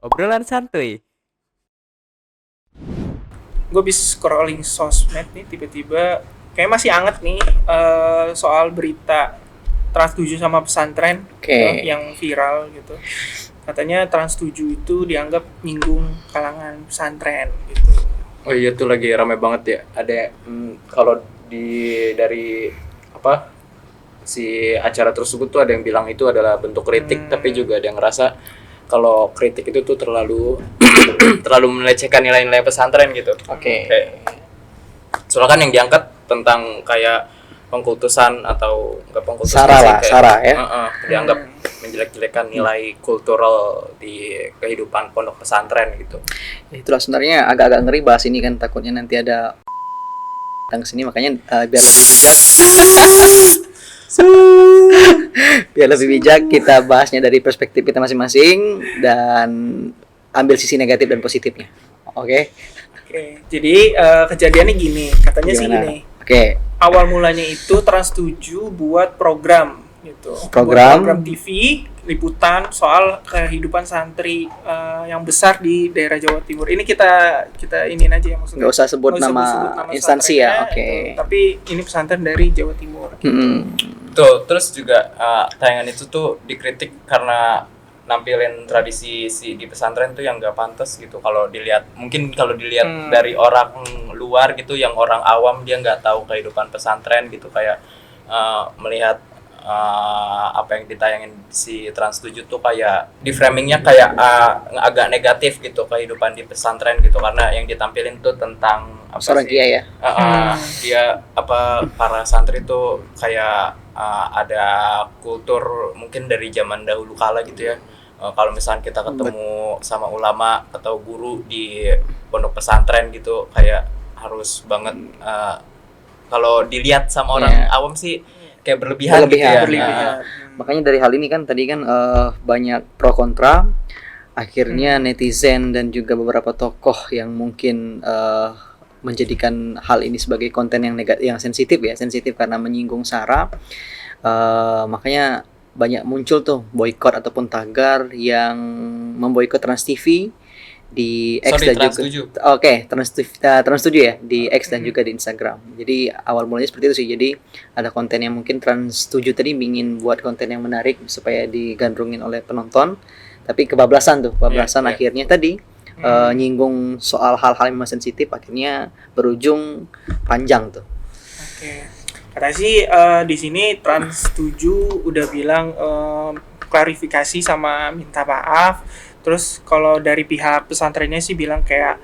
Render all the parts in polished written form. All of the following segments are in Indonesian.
Obrolan santuy. Gue habis scrolling sosmed nih, tiba-tiba kayak masih anget nih, soal berita Trans 7 sama pesantren gitu, yang viral gitu. Katanya Trans 7 itu dianggap nyinggung kalangan pesantren gitu. Oh iya tuh lagi rame banget ya. Ada kalau dari apa si acara tersebut tuh ada yang bilang itu adalah bentuk kritik, tapi juga ada yang ngerasa kalau kritik itu tuh terlalu terlalu melecehkan nilai-nilai pesantren gitu. Oke. Soalnya kan yang diangkat tentang kayak pengkultusan atau enggak pengkultusan Sara sih, lah, kayak, Sara ya. dianggap menjelek-jelekan nilai kultural di kehidupan pondok pesantren gitu. Itulah sebenarnya agak-agak ngeri bahas ini kan, takutnya nanti ada datang ke sini, makanya biar lebih bijak kita bahasnya dari perspektif kita masing-masing dan ambil sisi negatif dan positifnya. Oke. Oke, jadi kejadiannya gini, katanya sih Gimana? gini. Oke. Awal mulanya itu Trans 7 buat program gitu. Program? Buat program TV liputan soal kehidupan santri yang besar di daerah Jawa Timur. Ini kita iniin aja ya, maksudnya. Nggak usah sebut Nggak usah nama sebut instansi ya. pesantrennya, Oke. gitu. Tapi ini pesantren dari Jawa Timur. Tuh, terus juga tayangan itu tuh dikritik karena nampilin tradisi di pesantren tuh yang gak pantas gitu. Kalau dilihat dari orang luar gitu, yang orang awam dia nggak tahu kehidupan pesantren gitu, kayak melihat apa yang ditayangin si Trans 7 tuh kayak di framingnya kayak agak negatif gitu kehidupan di pesantren gitu, karena yang ditampilin tuh tentang apa Seorang sih? kiai ya. Dia para santri tuh kayak ada kultur mungkin dari zaman dahulu kala gitu ya. Kalau misalnya kita ketemu sama ulama atau guru di pondok pesantren gitu, kayak harus banget kalau dilihat sama orang awam sih kayak berlebihan gitu ya. Makanya dari hal ini kan tadi kan banyak pro kontra. Akhirnya netizen dan juga beberapa tokoh yang mungkin menjadikan hal ini sebagai konten yang negatif, yang sensitif karena menyinggung SARA. Makanya banyak muncul tuh boykot ataupun tagar yang memboikot Trans TV di X dan Trans juga Trans 7 ya di X dan juga di Instagram. Jadi awal mulanya seperti itu sih. Jadi ada konten yang mungkin Trans 7 tadi ingin buat konten yang menarik supaya digandrungin oleh penonton, tapi kebablasan akhirnya tadi nyinggung soal hal-hal yang sensitif, akhirnya berujung panjang tuh. Oke. Katanya sih di sini Trans 7 udah bilang klarifikasi sama minta maaf. Terus kalau dari pihak pesantrennya sih bilang kayak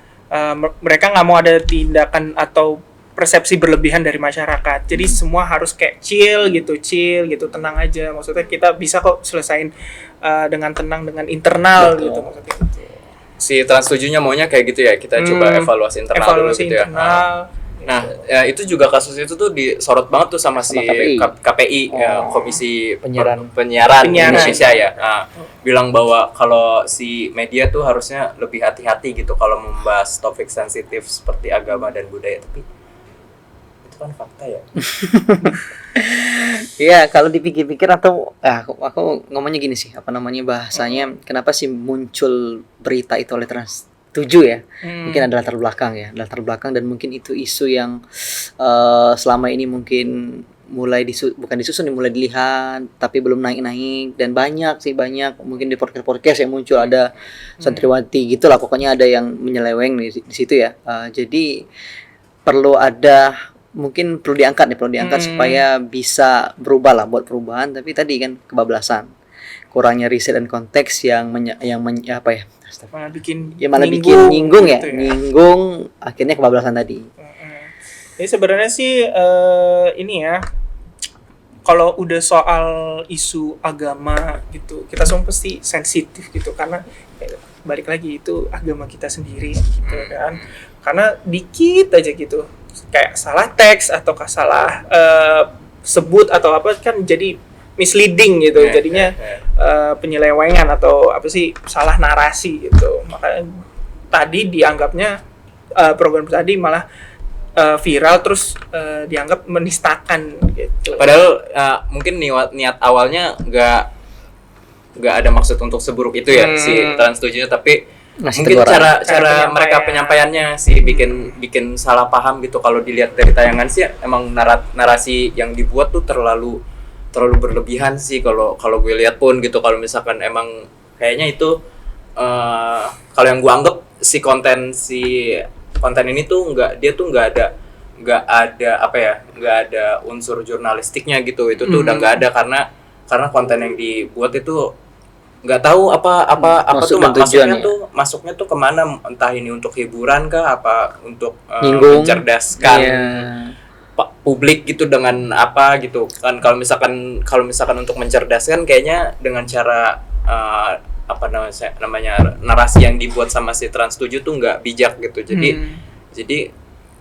mereka nggak mau ada tindakan atau persepsi berlebihan dari masyarakat. Jadi semua harus kayak chill gitu, tenang aja. Maksudnya kita bisa kok selesain dengan tenang dengan internal. Betul. Gitu maksudnya gitu. Si Trans 7-nya maunya kayak gitu ya. Kita coba evaluasi internal dulu gitu ya. Nah, ya, itu juga kasus itu tuh disorot banget tuh sama si KPI Komisi Penyiaran Indonesia ya. Nah, bilang bahwa kalau si media tuh harusnya lebih hati-hati gitu kalau membahas topik sensitif seperti agama dan budaya, tapi itu kan fakta ya. Iya, kalau dipikir-pikir atau aku ngomongnya gini sih, bahasanya kenapa sih muncul berita itu oleh Trans 7 ya? Mungkin ada latar belakang dan mungkin itu isu yang selama ini mungkin mulai mulai dilihat tapi belum naik dan banyak mungkin di podcast yang muncul ada santriwati gitulah, pokoknya ada yang menyeleweng di situ ya. Jadi perlu diangkat supaya bisa berubah lah, buat perubahan. Tapi tadi kan kebablasan, kurangnya riset dan konteks yang malah bikin nyinggung gitu ya. Nyinggung, akhirnya kebablasan tadi. Jadi sebenarnya sih ini ya, kalau udah soal isu agama gitu, kita semua pasti sensitif gitu, karena balik lagi itu agama kita sendiri gitu kan. Karena dikit aja gitu, kayak salah teks atau salah sebut atau apa kan jadi misleading gitu, jadinya penyelewengan atau salah narasi gitu. Makanya tadi dianggapnya program tadi malah viral, terus dianggap menistakan gitu. Padahal mungkin niat awalnya nggak ada maksud untuk seburuk itu ya si Trans 7, tapi Ngasih mungkin teguran. cara mereka penyampaiannya sih bikin salah paham gitu. Kalau dilihat dari tayangan sih emang narasi yang dibuat tuh terlalu berlebihan sih kalau gue lihat pun gitu. Kalau misalkan emang kayaknya itu kalau yang gue anggap si konten ini tuh nggak ada unsur jurnalistiknya gitu. Itu tuh udah nggak ada karena konten yang dibuat itu nggak tahu apa Maksud tuh dan tujuannya. masuknya tuh kemana, entah ini untuk hiburan kah, apa untuk Nyinggung. mencerdaskan Iya. publik gitu dengan apa gitu kan. Kalau misalkan untuk mencerdaskan kayaknya dengan cara namanya narasi yang dibuat sama si Trans 7 tuh nggak bijak gitu. Jadi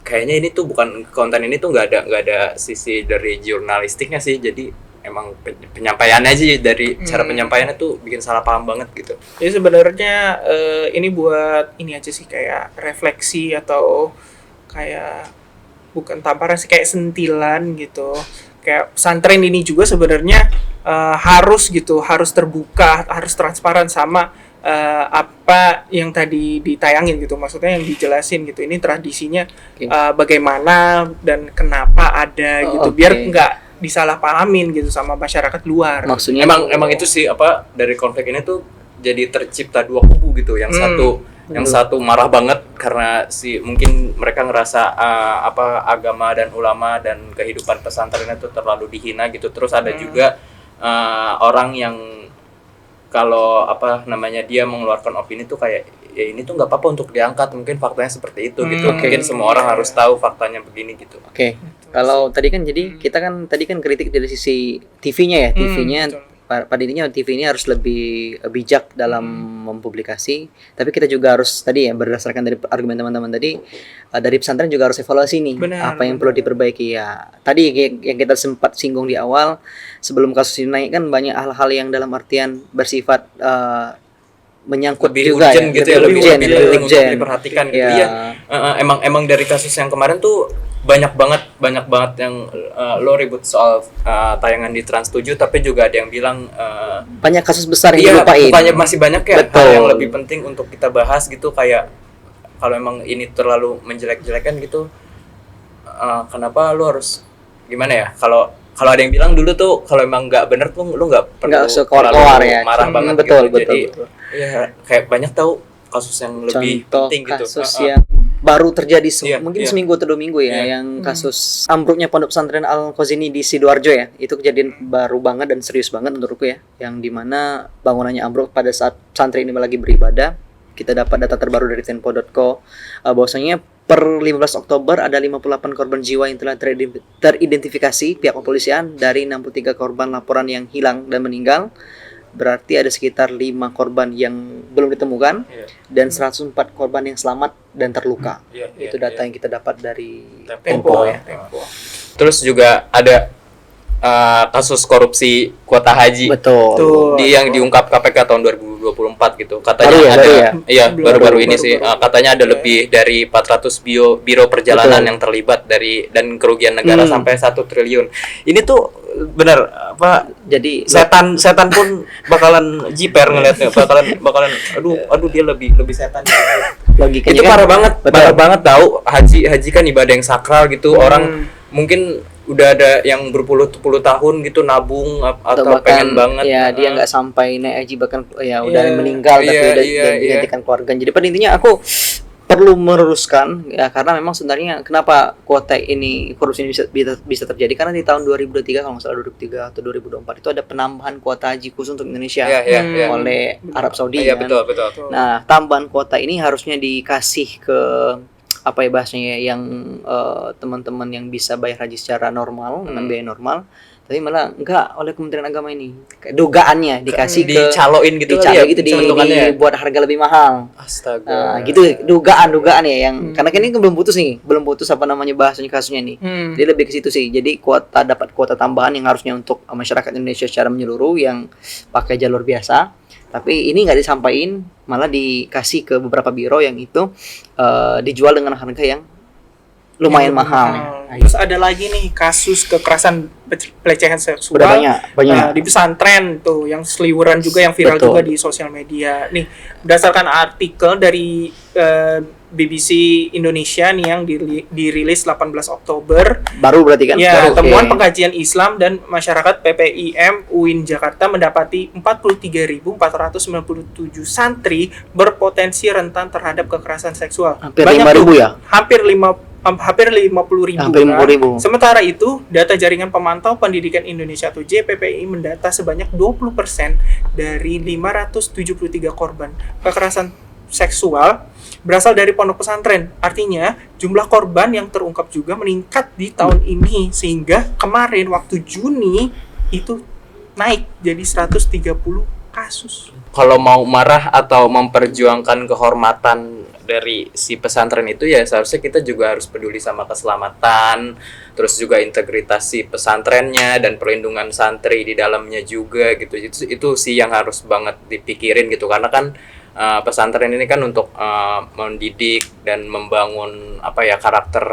kayaknya ini tuh konten ini tuh nggak ada sisi dari jurnalistiknya sih. Jadi emang penyampaiannya aja dari cara penyampaiannya tuh bikin salah paham banget gitu. Jadi sebenarnya ini buat ini aja sih, kayak refleksi atau kayak bukan tamparan sih, kayak sentilan gitu. Kayak pesantren ini juga sebenarnya harus terbuka, harus transparan sama apa yang tadi ditayangin gitu. Maksudnya yang dijelasin gitu. Ini tradisinya bagaimana dan kenapa ada gitu. Biar nggak disalahpahamin gitu sama masyarakat luar. Maksudnya Emang itu sih dari konflik ini tuh jadi tercipta dua kubu gitu. Yang satu marah banget karena mungkin mereka ngerasa agama dan ulama dan kehidupan pesantren itu terlalu dihina gitu. Terus ada juga orang yang kalau dia mengeluarkan opini tuh kayak ya ini tuh nggak apa-apa untuk diangkat, mungkin faktanya seperti itu gitu. Mungkin semua orang harus tahu faktanya begini gitu. Kalau tadi kan kita kan tadi kan kritik dari sisi TV-nya ya. TV-nya pada intinya TV ini harus lebih bijak dalam mempublikasi, tapi kita juga harus tadi ya berdasarkan dari argumen teman-teman tadi dari pesantren juga harus evaluasi nih. Apa yang perlu diperbaiki ya. Tadi yang kita sempat singgung di awal sebelum kasus ini naik kan banyak hal-hal yang dalam artian bersifat menyangkut lebih juga urgent gitu ya, lebih penting untuk diperhatikan gitu ya. Emang dari kasus yang kemarin tuh banyak banget yang lo ribut soal tayangan di Trans 7, tapi juga ada yang bilang banyak kasus besar yang dilupain. Bukannya masih banyak ya Betul. hal yang lebih penting untuk kita bahas gitu, kayak kalau emang ini terlalu menjelek-jelekan gitu, kenapa lo harus gimana ya? Kalau ada yang bilang dulu tuh kalau emang nggak bener tuh lu nggak perlu sekoar-koar ya. marah banget betul. Jadi ya kayak banyak tahu kasus yang lebih penting gitu. Kasus yang baru terjadi mungkin iya. seminggu atau 2 minggu ya, yang kasus ambruknya pondok pesantren Al Khazini di Sidoarjo ya. Itu kejadian baru banget dan serius banget menurutku ya, yang dimana bangunannya ambruk pada saat santri ini lagi beribadah. Kita dapat data terbaru dari tempo.co bahwasanya per 15 Oktober ada 58 korban jiwa yang telah teridentifikasi pihak kepolisian dari 63 korban laporan yang hilang dan meninggal. Berarti ada sekitar 5 korban yang belum ditemukan dan 104 korban yang selamat dan terluka. Itu data yang kita dapat dari Tempo ya. Terus juga ada kasus korupsi kuota haji. Betul. Yang diungkap KPK tahun 2024 gitu. Katanya baru-baru ini sih. Katanya ada lebih dari 400 biro perjalanan yang terlibat dan kerugian negara sampai 1 triliun. Ini tuh benar jadi setan pun bakalan jiper ngeliatnya, bakalan aduh dia lebih setan gitu. Logikanya Itu kan, parah banget tahu. Haji kan ibadah yang sakral gitu. Orang mungkin udah ada yang berpuluh-puluh tahun gitu nabung atau bahkan, pengen banget ya dia nggak sampai naik haji, bahkan ya udah meninggal tapi udah digantikan keluarga. Jadi pada intinya aku perlu meluruskan ya, karena memang sebenarnya kenapa kuota ini, korupsi ini bisa terjadi karena di tahun 2023 kalau nggak salah 2003 atau 2024 itu ada penambahan kuota haji khusus untuk Indonesia oleh Arab Saudi kan. Betul. Nah, tambahan kuota ini harusnya dikasih ke apa ya bahasanya yang teman-teman yang bisa bayar haji secara normal dengan biaya normal, tapi malah enggak oleh Kementerian Agama ini. Dugaannya dikasih dicaloin gitu dibuat harga lebih mahal. Astaga. Gitu dugaan ya yang karena kan ini belum putus apa namanya bahasanya kasusnya nih. Dia lebih ke situ sih. Jadi dapat kuota tambahan yang harusnya untuk masyarakat Indonesia secara menyeluruh yang pakai jalur biasa. Tapi ini nggak disampaikan, malah dikasih ke beberapa biro yang itu dijual dengan harga yang lumayan mahal. Terus ada lagi nih kasus kekerasan pelecehan seksual Udah banyak. di pesantren tuh yang seliweran juga yang viral Betul. juga di sosial media. Nih, berdasarkan artikel dari BBC Indonesia nih yang dirilis 18 Oktober. Baru berarti kan? Ya, Baru, temuan oke. pengkajian Islam dan masyarakat PPIM UIN Jakarta mendapati 43.497 santri berpotensi rentan terhadap kekerasan seksual. Hampir Banyak 5.000 tuh. ya? Hampir 50.000. Hampir 50.000. Sementara itu, data Jaringan Pemantau Pendidikan Indonesia atau JPPI mendata sebanyak 20% dari 573 korban kekerasan seksual berasal dari pondok pesantren. Artinya, jumlah korban yang terungkap juga meningkat di tahun ini sehingga kemarin waktu Juni itu naik jadi 130 kasus. Kalau mau marah atau memperjuangkan kehormatan dari si pesantren itu ya seharusnya kita juga harus peduli sama keselamatan, terus juga integritas si pesantrennya dan perlindungan santri di dalamnya juga gitu. Itu sih yang harus banget dipikirin gitu, karena kan pesantren ini kan untuk mendidik dan membangun karakter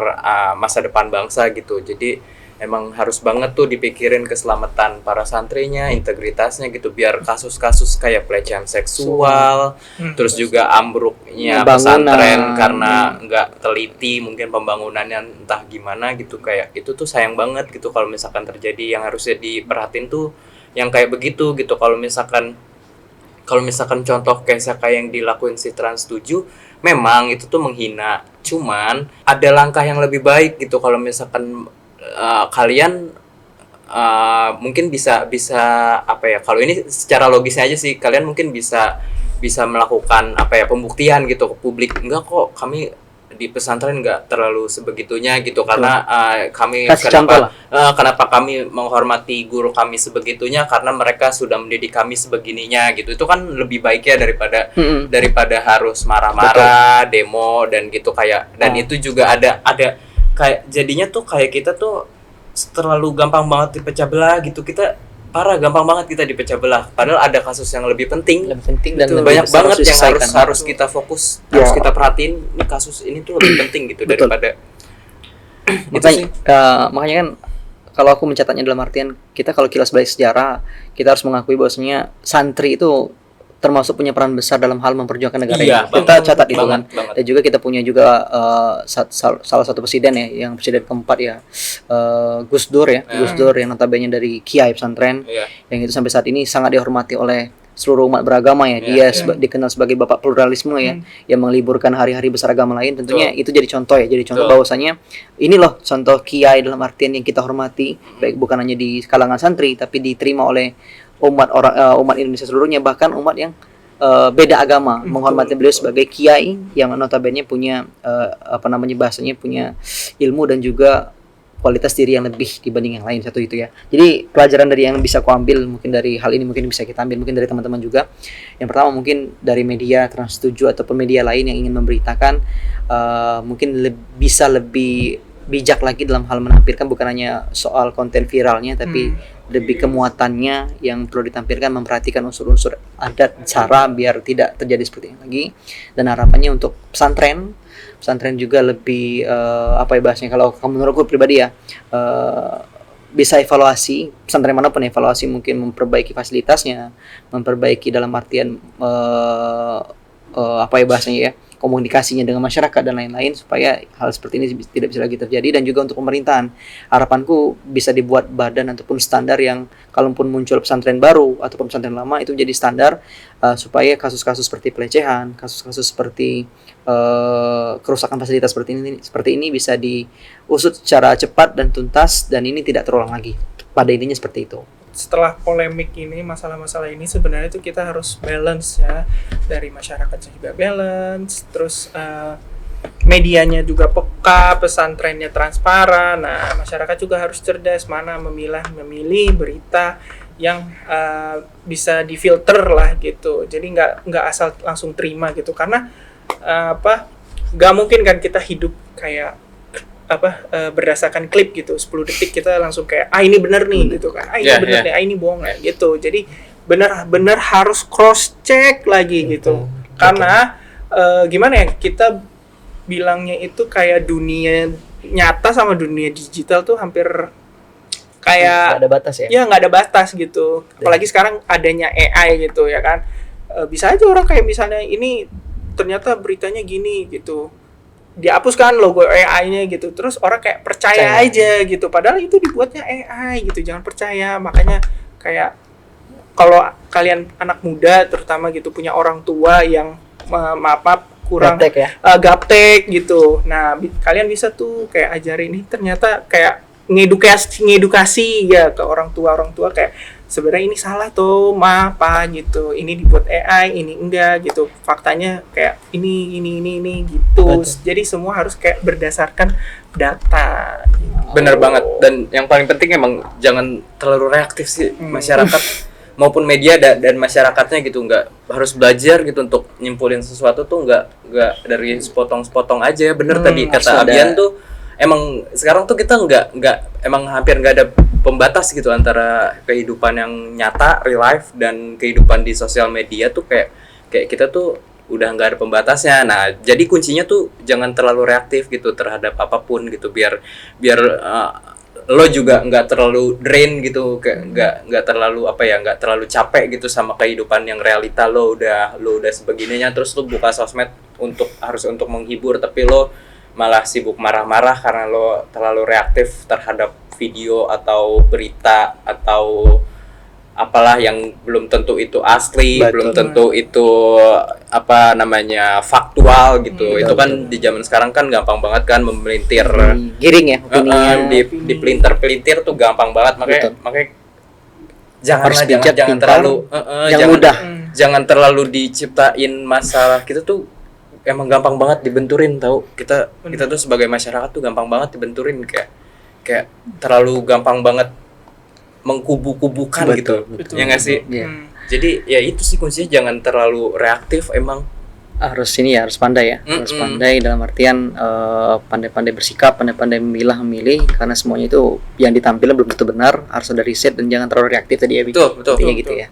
masa depan bangsa gitu. Jadi emang harus banget tuh dipikirin keselamatan para santrinya, integritasnya gitu, biar kasus-kasus kayak pelecehan seksual, terus juga ambruknya pesantren karena nggak teliti mungkin pembangunannya entah gimana gitu, kayak itu tuh sayang banget gitu kalau misalkan terjadi. Yang harusnya diperhatiin tuh yang kayak begitu gitu. Kalau misalkan contoh kayak yang dilakuin si Trans 7 memang itu tuh menghina, cuman ada langkah yang lebih baik gitu. Kalau misalkan kalian mungkin bisa kalau ini secara logisnya aja sih, kalian mungkin bisa melakukan pembuktian gitu ke publik, enggak kok kami di pesantren nggak terlalu sebegitunya gitu, karena kami kenapa kami menghormati guru kami sebegitunya karena mereka sudah mendidik kami sebegininya gitu. Itu kan lebih baik ya daripada harus marah-marah, demo dan gitu kayak. Dan itu juga ada kayak jadinya tuh kayak kita tuh terlalu gampang banget dipecah belah gitu. Kita gampang banget kita dipecah belah, padahal ada kasus yang lebih penting dan banyak banget yang harus kita fokus, harus kita perhatiin. Ini kasus ini tuh lebih penting gitu daripada makanya kan kalau aku mencatatnya dalam artian kita kalau kilas balik sejarah, kita harus mengakui bahwasanya santri itu termasuk punya peran besar dalam hal memperjuangkan negara ini. Kita catat itu kan. Dan juga kita punya juga salah satu presiden ya, yang presiden keempat ya, Gus Dur ya. Gus Dur yang notabene dari Kiai pesantren, yang itu sampai saat ini sangat dihormati oleh seluruh umat beragama ya. Dia dikenal sebagai bapak pluralisme ya, yang meliburkan hari-hari besar agama lain. Tentunya itu jadi contoh ya, jadi contoh bahwasanya ini loh contoh kiai dalam artian yang kita hormati, baik bukan hanya di kalangan santri tapi diterima oleh umat Indonesia seluruhnya, bahkan umat yang beda agama menghormati beliau sebagai kiai yang notabene punya bahasanya punya ilmu dan juga kualitas diri yang lebih dibanding yang lain. Satu itu ya. Jadi pelajaran dari yang bisa aku ambil mungkin dari hal ini, mungkin bisa kita ambil mungkin dari teman-teman juga. Yang pertama mungkin dari media Trans 7 ataupun media lain yang ingin memberitakan, mungkin bisa lebih bijak lagi dalam hal menampilkan, bukan hanya soal konten viralnya tapi lebih kemuatannya yang perlu ditampilkan, memperhatikan unsur-unsur adat, cara biar tidak terjadi seperti ini lagi. Dan harapannya untuk pesantren juga lebih bahasanya, kalau menurutku pribadi ya, bisa evaluasi pesantren manapun, evaluasi mungkin memperbaiki fasilitasnya, memperbaiki dalam artian bahasanya ya, komunikasinya dengan masyarakat dan lain-lain, supaya hal seperti ini tidak bisa lagi terjadi. Dan juga untuk pemerintahan, harapanku bisa dibuat badan ataupun standar yang kalaupun muncul pesantren baru ataupun pesantren lama itu jadi standar, supaya kasus-kasus seperti pelecehan, kasus-kasus seperti kerusakan fasilitas seperti ini bisa diusut secara cepat dan tuntas, dan ini tidak terulang lagi. Pada intinya seperti itu. Setelah polemik ini, masalah-masalah ini sebenarnya itu kita harus balance ya, dari masyarakatnya juga balance, terus medianya juga peka, pesantrennya transparan. Nah, masyarakat juga harus cerdas mana memilih berita yang bisa difilter lah gitu. Jadi nggak asal langsung terima gitu, karena nggak mungkin kan kita hidup kayak berdasarkan klip gitu, 10 detik kita langsung kayak ini benar nih gitu kan, ini benar nih, ini bohong ya gitu. Jadi benar harus cross check lagi gitu. Karena gimana ya, kita bilangnya itu kayak dunia nyata sama dunia digital tuh hampir Nggak kayak ada batas ya. ya nggak ada batas gitu. Apalagi sekarang adanya AI gitu ya kan. Bisa aja orang kayak misalnya ini ternyata beritanya gini gitu, dihapus kan logo AI-nya gitu, terus orang kayak percaya aja gitu, padahal itu dibuatnya AI gitu. Jangan percaya. Makanya kayak kalau kalian anak muda terutama gitu punya orang tua yang maaf kurang Gaptek ya. gaptek gitu, nah kalian bisa tuh kayak ajarin ini ternyata kayak ngedukasi ya ke orang tua kayak sebenarnya ini salah tuh apa gitu, ini dibuat AI ini enggak gitu, faktanya kayak ini gitu. Betul. Jadi semua harus kayak berdasarkan data gitu. Bener banget. Dan yang paling penting emang jangan terlalu reaktif sih masyarakat maupun media dan masyarakatnya gitu. Nggak harus belajar gitu untuk nyimpulin sesuatu tuh nggak dari sepotong-sepotong aja. Bener tadi harus kata ada. Abian tuh, emang sekarang tuh kita nggak emang hampir nggak ada pembatas gitu antara kehidupan yang nyata real life dan kehidupan di sosial media tuh kayak kita tuh udah nggak ada pembatasnya. Nah, jadi kuncinya tuh jangan terlalu reaktif gitu terhadap apapun gitu, biar lo juga nggak terlalu drain gitu, kayak nggak terlalu nggak terlalu capek gitu sama kehidupan yang realita. Lo udah sebegininya, terus lo buka sosmed harus untuk menghibur, tapi lo malah sibuk marah-marah karena lo terlalu reaktif terhadap video atau berita atau apalah yang belum tentu itu asli, Betul. belum tentu itu faktual gitu. Itu kan di zaman sekarang kan gampang banget kan memelintir, Giring ya opininya. di pelintir tuh gampang banget. Betul. Makanya Harus jangan bijak, jangan pintar, terlalu yang jangan, mudah. jangan terlalu diciptain masalah. Kita tuh emang gampang banget dibenturin, tahu. Kita tuh sebagai masyarakat tuh gampang banget dibenturin, kayak terlalu gampang banget mengkubu-kubukan Betul, gitu. betul. Ya nggak sih? Iya. Jadi ya itu sih kuncinya, jangan terlalu reaktif emang. Harus harus pandai ya. Harus pandai dalam artian pandai-pandai bersikap, pandai-pandai memilih, karena semuanya itu yang ditampilkan belum tentu benar. Harus ada riset dan jangan terlalu reaktif tadi ya. Betul. Intinya gitu ya.